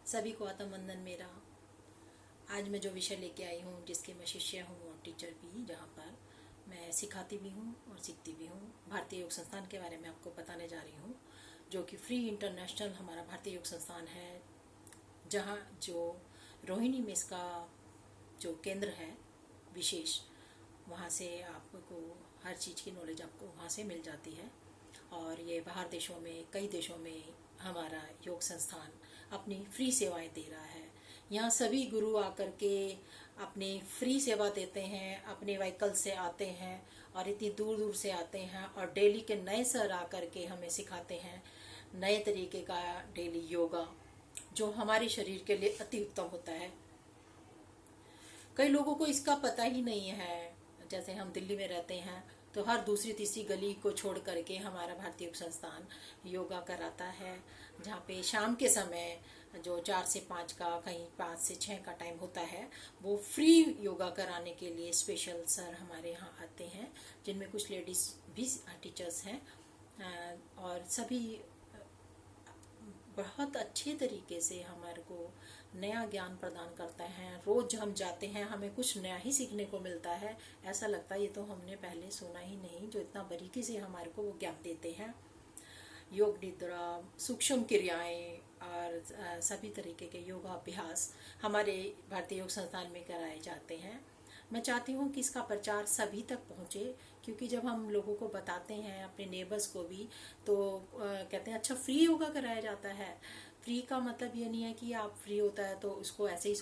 सभी को आत्म वंदन मेरा। आज मैं जो विषय लेके आई हूँ, जिसके मैं शिष्य हूँ और टीचर भी, जहाँ पर मैं सिखाती भी हूँ और सीखती भी हूँ, भारतीय योग संस्थान के बारे में आपको बताने जा रही हूँ, जो कि फ्री इंटरनेशनल हमारा भारतीय योग संस्थान है, जहाँ जो रोहिणी में इसका जो केंद्र है विशेष, वहाँ से आपको हर चीज़ की नॉलेज आपको वहाँ से मिल जाती है। और ये बाहर देशों में, कई देशों में हमारा योग संस्थान अपनी फ्री सेवाएं दे रहा है। यहाँ सभी गुरु आकर के अपनी फ्री सेवा देते हैं, अपने व्हीकल से आते हैं और इतनी दूर दूर से आते हैं और डेली के नए सर आकर के हमें सिखाते हैं नए तरीके का डेली योगा, जो हमारे शरीर के लिए अति उत्तम होता है। कई लोगों को इसका पता ही नहीं है। जैसे हम दिल्ली में रहते हैं तो हर दूसरी तीसरी गली को छोड़ करके हमारा भारतीय योग संस्थान योगा कराता है, जहाँ पे शाम के समय जो 4 से 5 का, कहीं 5 से 6 का टाइम होता है, वो फ्री योगा कराने के लिए स्पेशल सर हमारे यहाँ आते हैं, जिनमें कुछ लेडीज भी टीचर्स हैं। और सभी बहुत अच्छे तरीके से हमारे को नया ज्ञान प्रदान करता है। रोज हम जाते हैं, हमें कुछ नया ही सीखने को मिलता है। ऐसा लगता है ये तो हमने पहले सुना ही नहीं, जो इतना बारीकी से हमारे को वो ज्ञान देते हैं। योग निद्रा, सूक्ष्म क्रियाएं और सभी तरीके के योगा अभ्यास हमारे भारतीय योग संस्थान में कराए जाते हैं। मैं चाहती हूँ कि इसका प्रचार सभी तक पहुँचे, क्योंकि जब हम लोगों को बताते हैं, अपने नेबर्स को भी, तो कहते हैं अच्छा फ्री योगा कराया जाता है। फ्री का मतलब ये नहीं है कि आप फ्री होता है तो उसको ऐसे ही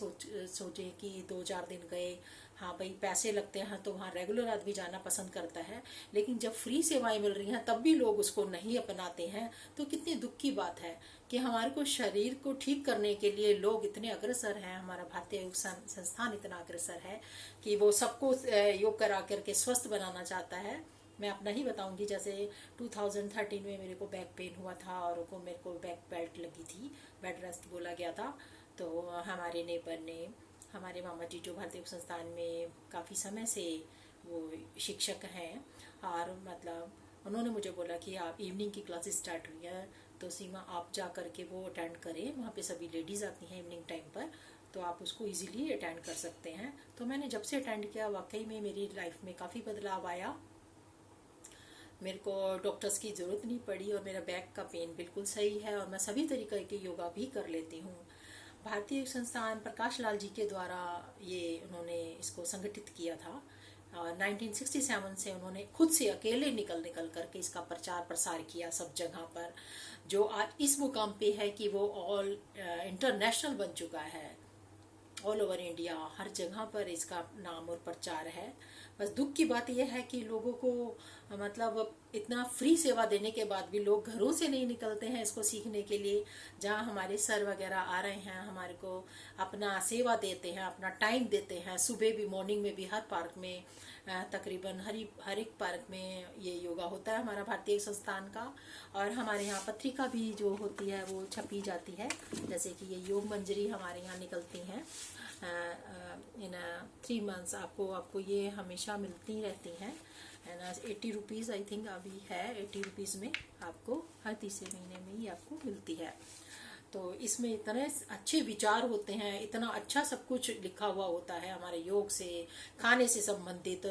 सोचे कि 2-4 दिन गए, हाँ भाई पैसे लगते हैं तो वहाँ रेगुलर आदमी जाना पसंद करता है, लेकिन जब फ्री सेवाएं मिल रही हैं तब भी लोग उसको नहीं अपनाते हैं, तो कितनी दुख की बात है कि हमारे को शरीर को ठीक करने के लिए लोग इतने अग्रसर हैं। हमारा भारतीय योग संस्थान इतना अग्रसर है कि वो सबको योग करा करके स्वस्थ बनाना चाहता है। मैं अपना ही बताऊंगी। जैसे 2013 में मेरे को बैक पेन हुआ था और मेरे को बैक बेल्ट लगी थी, बेड रेस्ट बोला गया था। तो हमारे नेबर ने, हमारे मामा जी जो भारतीय संस्थान में काफ़ी समय से वो शिक्षक हैं, और मतलब उन्होंने मुझे बोला कि आप इवनिंग की क्लासेस स्टार्ट हुई है तो सीमा आप जा करके वो अटेंड करें, वहाँ पे सभी लेडीज़ आती हैं इवनिंग टाइम पर, तो आप उसको इजीली अटेंड कर सकते हैं। तो मैंने जब से अटेंड किया, वाकई में मेरी लाइफ में काफ़ी बदलाव आया। मेरे को डॉक्टर्स की ज़रूरत नहीं पड़ी और मेरा बैक का पेन बिल्कुल सही है और मैं सभी तरीके के योगा भी कर लेती हूँ। भारतीय योग संस्थान प्रकाश लाल जी के द्वारा ये उन्होंने इसको संगठित किया था। 1967 से उन्होंने खुद से अकेले निकल निकल करके इसका प्रचार प्रसार किया सब जगह पर, जो आज इस मुकाम पे है कि वो ऑल इंटरनेशनल बन चुका है। ऑल ओवर इंडिया हर जगह पर इसका नाम और प्रचार है। बस दुख की बात यह है कि लोगों को मतलब इतना फ्री सेवा देने के बाद भी लोग घरों से नहीं निकलते हैं इसको सीखने के लिए। जहाँ हमारे सर वगैरह आ रहे हैं, हमारे को अपना सेवा देते हैं, अपना टाइम देते हैं, सुबह भी, मॉर्निंग में भी, हर पार्क में, तकरीबन हर एक पार्क में ये योगा होता है हमारा भारतीय संस्थान का। और हमारे यहाँ पत्रिका भी जो होती है वो छपी जाती है, जैसे कि ये योग मंजरी हमारे यहाँ निकलती हैं इन 3 मंथ्स। आपको ये हमेशा मिलती रहती हैं, 80 रुपीज़ आई थिंक अभी है। 80 रुपीज़ में आपको हर तीसरे महीने में ही आपको मिलती है। तो इसमें इतने अच्छे विचार होते हैं, इतना अच्छा सब कुछ लिखा हुआ होता है हमारे योग से, खाने से संबंधित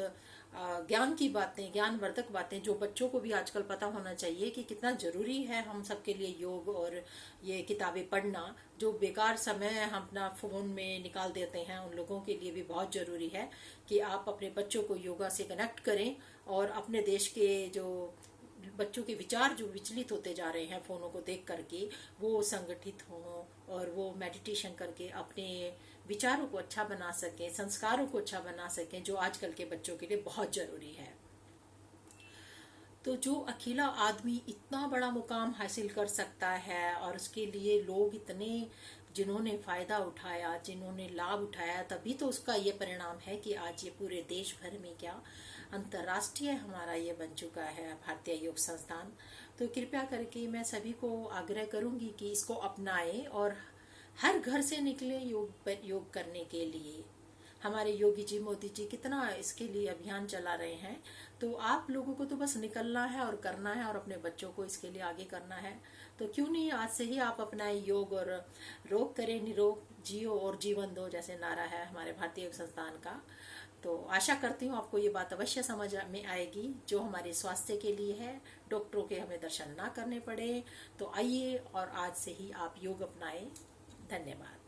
ज्ञान की बातें, ज्ञानवर्धक बातें, जो बच्चों को भी आजकल पता होना चाहिए कि कितना जरूरी है हम सबके लिए योग और ये किताबें पढ़ना। जो बेकार समय हम अपना फोन में निकाल देते हैं, उन लोगों के लिए भी बहुत जरूरी है कि आप अपने बच्चों को योगा से कनेक्ट करें और अपने देश के जो बच्चों के विचार जो विचलित होते जा रहे हैं फोनों को देख करके, वो संगठित हों और वो मेडिटेशन करके अपने विचारों को अच्छा बना सकें, संस्कारों को अच्छा बना सकें, जो आजकल के बच्चों के लिए बहुत जरूरी है। तो जो अकेला आदमी इतना बड़ा मुकाम हासिल कर सकता है और उसके लिए लोग इतने जिन्होंने फायदा उठाया, जिन्होंने लाभ उठाया, तभी तो उसका ये परिणाम है कि आज ये पूरे देश भर में, क्या अंतर्राष्ट्रीय हमारा ये बन चुका है भारतीय योग संस्थान। तो कृपया करके मैं सभी को आग्रह करूंगी कि इसको अपनाएं और हर घर से निकले योग करने के लिए। हमारे योगी जी, मोदी जी कितना इसके लिए अभियान चला रहे हैं। तो आप लोगों को तो बस निकलना है और करना है और अपने बच्चों को इसके लिए आगे करना है। तो क्यों नहीं आज से ही आप अपनाएं योग, और रोग करें निरोग, जियो और जीवन दो, जैसे नारा है हमारे भारतीय योग संस्थान का। तो आशा करती हूँ आपको ये बात अवश्य समझ में आएगी, जो हमारे स्वास्थ्य के लिए है, डॉक्टरों के हमें दर्शन ना करने पड़े। तो आइए और आज से ही आप योग अपनाएं। धन्यवाद।